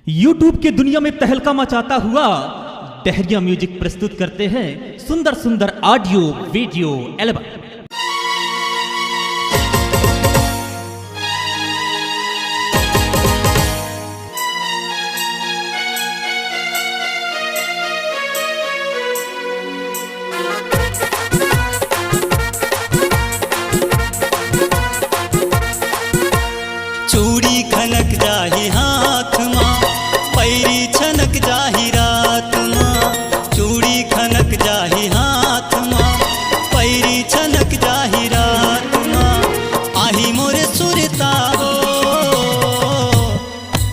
YouTube की दुनिया में तहलका मचाता हुआ डहरिया म्यूजिक प्रस्तुत करते हैं सुंदर सुंदर ऑडियो वीडियो एल्बम। चूड़ी खनक जाही हाथ माँ, पैरी छनक जाही रात माँ। चूड़ी खनक जाही हाथ माँ, पैरी छनक जाही रात माँ। आही मोरे सुरता हो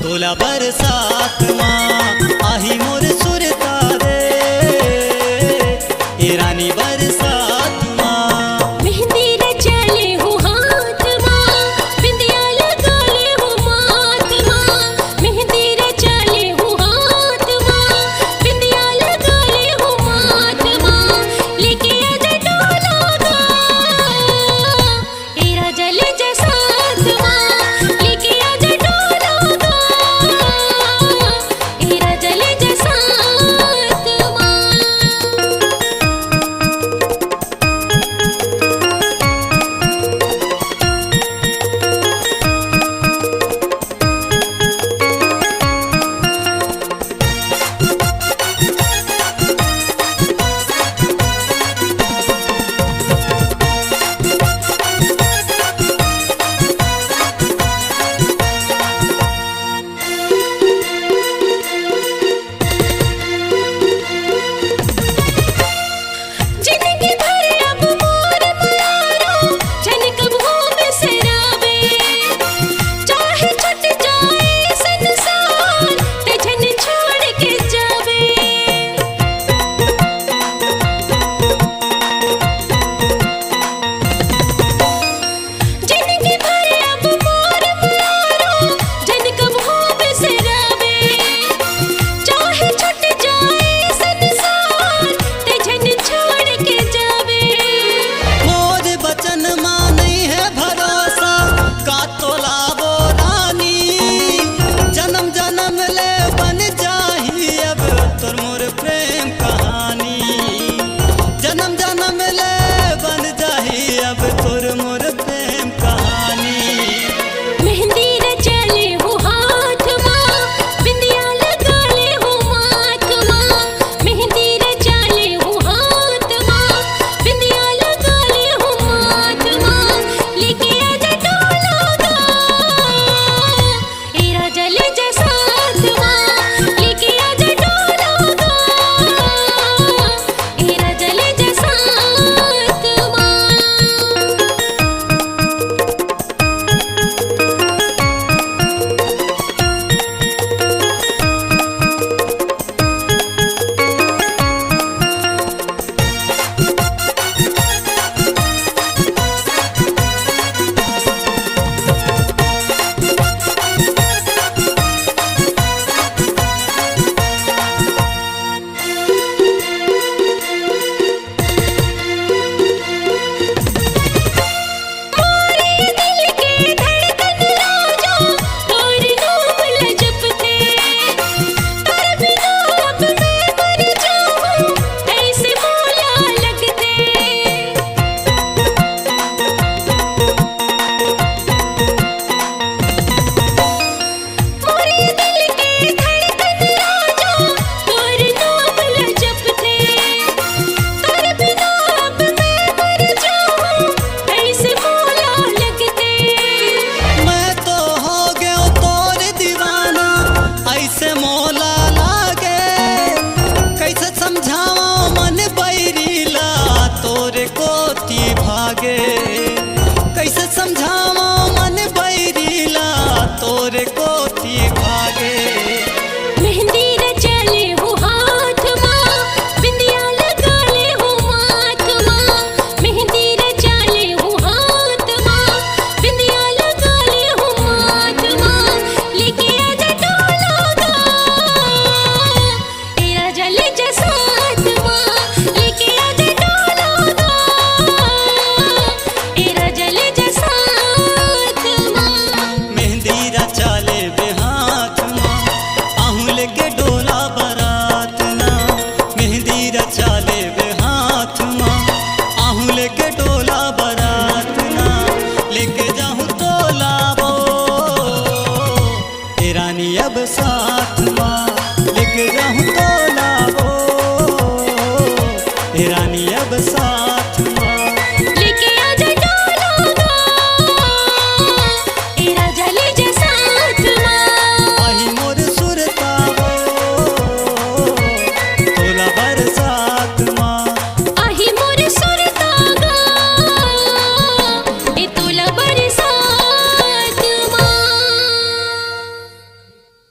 तोला बरसात माँ। आही मोरे सुरता रे ए रानी बरसात माँ। मेहंदी रचाले हो हाथ माँ, बिंदिया लगाले हो माथ माँ। मेहंदी रचाले हो हाथ माँ, बिंदिया लगाले हो माथ माँ। लेके आजा डोला गा ए राजा ले जा साथ माँ। लेके आजा डोला गा ए राजा ले जा साथ माँ। जिंदगी भर अब मोर मुरारो जन कब हो बिसरावे। चाहे छूट जाए संसार ते जन छोड़ के जावे। जिंदगी भर अब मोर मुरारो जन कब हो बिसरावे। चाहे छूट जाए संसार ते जन छोड़ के जावे। मोर बचन माँ नहीं है भरोसा का तोला वो रानी। जन्म जन्म ले बन जाही अब तोर मोर प्रेम कहानी। जन्म जन्म ले बन जाही अब तोर मोर प्रेम कहानी। मेहंदी रचाले हो हाथ माँ, बिंदिया लगाले हो माथ माँ। मेहंदी रचाले हो हाथ माँ, बिंदिया लगाले हो माथ माँ। लेके आजा डोला गा ए राजा ले जा साथ माँ। लेके आजा डोला गा ए राजा ले जा साथ माँ। मोरे दिल के धड़कन राजा तोर नाम ल जपते। तर बिना अब मैं मर जाऊं ऐसे मौला लगते। मोरे दिल के धड़कन राजा तोर नाम ल जपते। तर बिना अब मैं मर जाऊं ऐसे मौला लगते। मैं तो हो गयो तोर दीवाना ऐसे मोला लागे। कैसे समझाओ मन बैरीला तोरे कोती भागे। कैसे समझाओ मन बैरीला तोरे कोती भागे। मेहंदी रचाले हो हाथ माँ, बिंदिया लगाले हो माथ माँ। मेहंदी रचाले हो हाथ माँ, बिंदिया लगाले हो माथ माँ। लेके आजा डोला गा अब साथ